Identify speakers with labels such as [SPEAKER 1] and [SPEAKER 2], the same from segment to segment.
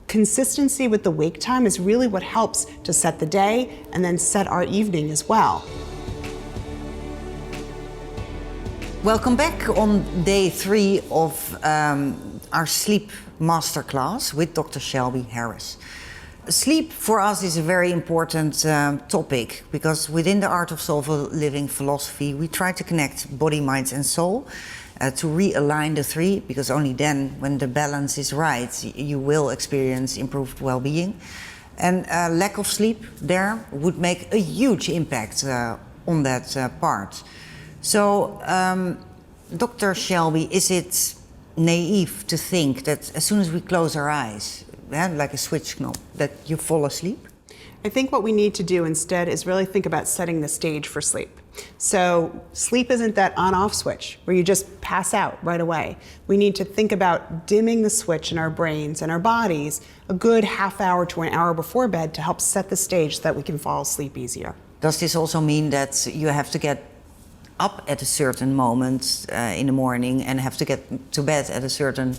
[SPEAKER 1] Consistency with the wake time is really what helps to set the day and then set our evening as well.
[SPEAKER 2] Welcome back on day 3 of our sleep masterclass with Dr. Shelby Harris. Sleep for us is a very important topic because within the Art of Soulful Living philosophy we try to connect body, mind and soul to realign the three, because only then, when the balance is right, you will experience improved well-being. And lack of sleep there would make a huge impact on that part. So, Dr. Shelby, is it naive to think that as soon as we close our eyes, like a switch knob, that you fall asleep?
[SPEAKER 1] I think what we need to do instead is really think about setting the stage for sleep. So sleep isn't that on-off switch where you just pass out right away. We need to think about dimming the switch in our brains and our bodies a good half hour to an hour before bed to help set the stage so that we can fall asleep easier.
[SPEAKER 2] Does this also mean that you have to get up at a certain moment in the morning and have to get to bed at a certain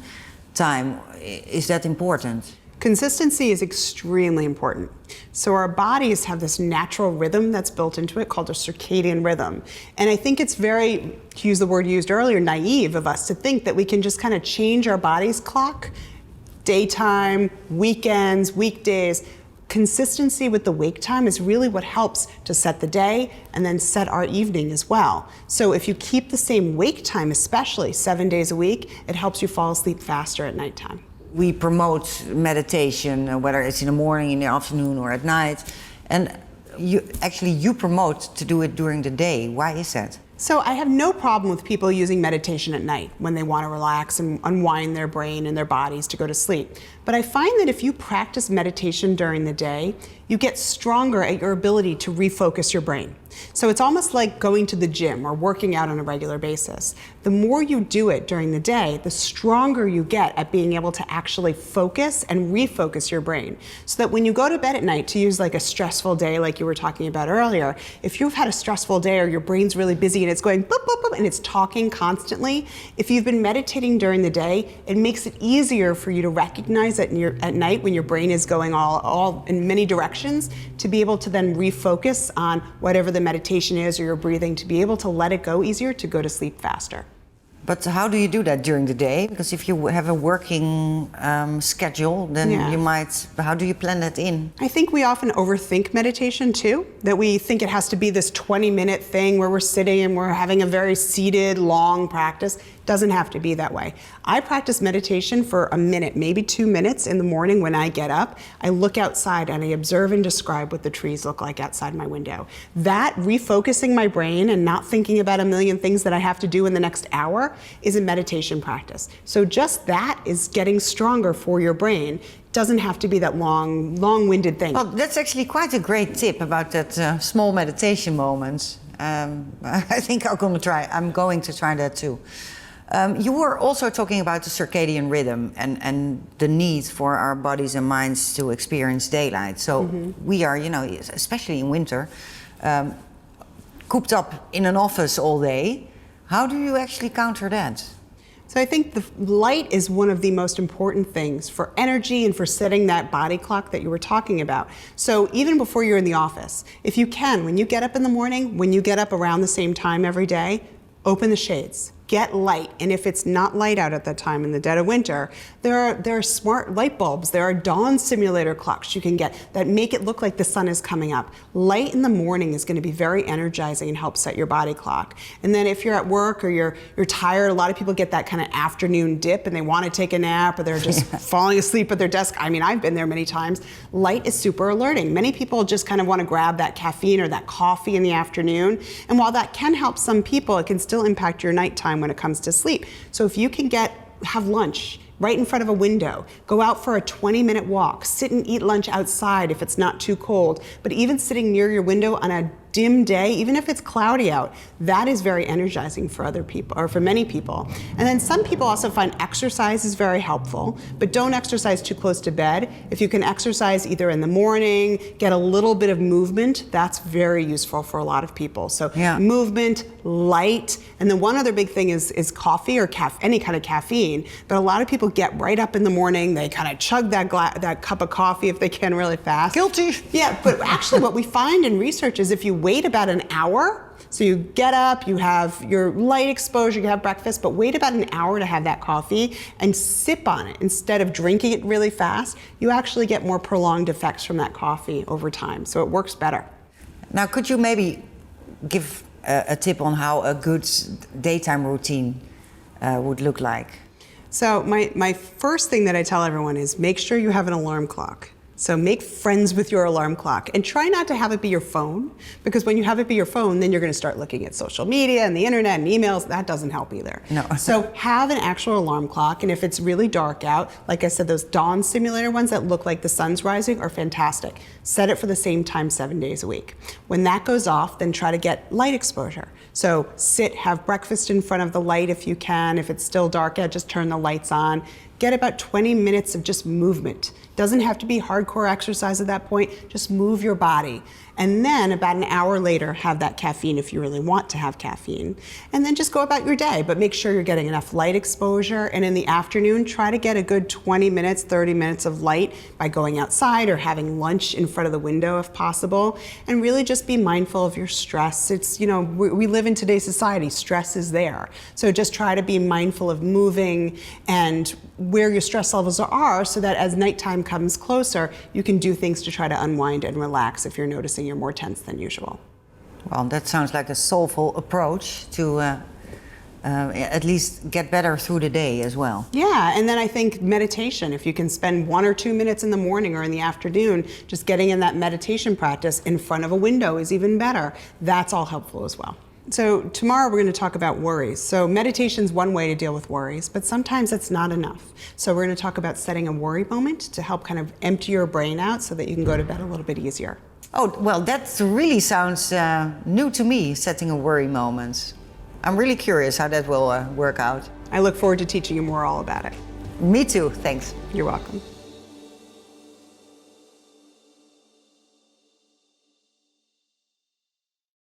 [SPEAKER 2] time? Is that important?
[SPEAKER 1] Consistency is extremely important. So our bodies have this natural rhythm that's built into it called a circadian rhythm. And I think it's very, to use the word used earlier, naive of us to think that we can just kind of change our body's clock, daytime, weekends, weekdays. Consistency with the wake time is really what helps to set the day and then set our evening as well. So if you keep the same wake time, especially 7 days a week, it helps you fall asleep faster at nighttime.
[SPEAKER 2] We promote meditation, whether it's in the morning, in the afternoon, or at night. And you promote to do it during the day. Why is that?
[SPEAKER 1] So I have no problem with people using meditation at night when they want to relax and unwind their brain and their bodies to go to sleep. But I find that if you practice meditation during the day, you get stronger at your ability to refocus your brain. So it's almost like going to the gym or working out on a regular basis. The more you do it during the day, the stronger you get at being able to actually focus and refocus your brain. So that when you go to bed at night, to use like a stressful day like you were talking about earlier, if you've had a stressful day or your brain's really busy and it's going boop, boop, boop, and it's talking constantly, if you've been meditating during the day, it makes it easier for you to recognize that at night when your brain is going all in many directions, to be able to then refocus on whatever the meditation is or your breathing, to be able to let it go easier, to go to sleep faster.
[SPEAKER 2] But how do you do that during the day? Because if you have a working schedule, then you might, how do you plan that in?
[SPEAKER 1] I think we often overthink meditation too, that we think it has to be this 20-minute thing where we're sitting and we're having a very seated, long practice. Doesn't have to be that way. I practice meditation for a minute, maybe 2 minutes in the morning when I get up. I look outside and I observe and describe what the trees look like outside my window. That refocusing my brain and not thinking about a million things that I have to do in the next hour is a meditation practice. So just that is getting stronger for your brain. Doesn't have to be that long-winded thing.
[SPEAKER 2] Well, that's actually quite a great tip about that small meditation moments. I think I'm going to try that too. You were also talking about the circadian rhythm and the need for our bodies and minds to experience daylight. So we are, especially in winter, cooped up in an office all day. How do you actually counter that?
[SPEAKER 1] So I think the light is one of the most important things for energy and for setting that body clock that you were talking about. So even before you're in the office, if you can, when you get up in the morning, when you get up around the same time every day, open the shades. Get light, and if it's not light out at that time in the dead of winter, there are smart light bulbs, there are dawn simulator clocks you can get that make it look like the sun is coming up. Light in the morning is going to be very energizing and help set your body clock. And then if you're at work or you're tired, a lot of people get that kind of afternoon dip and they want to take a nap or they're just falling asleep at their desk. I mean, I've been there many times. Light is super alerting. Many people just kind of want to grab that caffeine or that coffee in the afternoon. And while that can help some people, it can still impact your nighttime when it comes to sleep. So if you can have lunch right in front of a window, go out for a 20-minute walk, sit and eat lunch outside if it's not too cold, but even sitting near your window on a dim day, even if it's cloudy out, that is very energizing for other people, or for many people. And then some people also find exercise is very helpful, but don't exercise too close to bed. If you can exercise either in the morning, get a little bit of movement, that's very useful for a lot of people. So movement, light, and then one other big thing is coffee or any kind of caffeine. But a lot of people get right up in the morning, they kind of chug that cup of coffee if they can really fast.
[SPEAKER 2] Guilty.
[SPEAKER 1] Yeah, but actually what we find in research is if you wait about an hour, so you get up, you have your light exposure, you have breakfast, but wait about an hour to have that coffee and sip on it instead of drinking it really fast, you actually get more prolonged effects from that coffee over time. So it works better.
[SPEAKER 2] Now, could you maybe give a tip on how a good daytime routine would look like?
[SPEAKER 1] So my first thing that I tell everyone is make sure you have an alarm clock. So make friends with your alarm clock and try not to have it be your phone, because when you have it be your phone, then you're going to start looking at social media and the internet and emails. That doesn't help either.
[SPEAKER 2] No.
[SPEAKER 1] So have an actual alarm clock, and if it's really dark out, like I said, those dawn simulator ones that look like the sun's rising are fantastic. Set it for the same time 7 days a week. When that goes off, then try to get light exposure. So have breakfast in front of the light if you can. If it's still dark out, just turn the lights on. Get about 20 minutes of just movement. Doesn't have to be hardcore exercise at that point, just move your body. And then about an hour later, have that caffeine if you really want to have caffeine. And then just go about your day, but make sure you're getting enough light exposure. And in the afternoon, try to get a good 20 minutes, 30 minutes of light by going outside or having lunch in front of the window if possible. And really just be mindful of your stress. It's, we live in today's society, stress is there. So just try to be mindful of moving and where your stress levels are, so that as nighttime comes closer, you can do things to try to unwind and relax if you're noticing you're more tense than usual.
[SPEAKER 2] Well, that sounds like a soulful approach to at least get better through the day as well.
[SPEAKER 1] Yeah, and then I think meditation, if you can spend 1 or 2 minutes in the morning or in the afternoon, just getting in that meditation practice in front of a window is even better. That's all helpful as well. So tomorrow we're going to talk about worries. So meditation's one way to deal with worries, but sometimes it's not enough. So we're going to talk about setting a worry moment to help kind of empty your brain out so that you can go to bed a little bit easier.
[SPEAKER 2] Oh, well, that really sounds new to me, setting a worry moment. I'm really curious how that will work out.
[SPEAKER 1] I look forward to teaching you more all about it.
[SPEAKER 2] Me too, thanks.
[SPEAKER 1] You're welcome.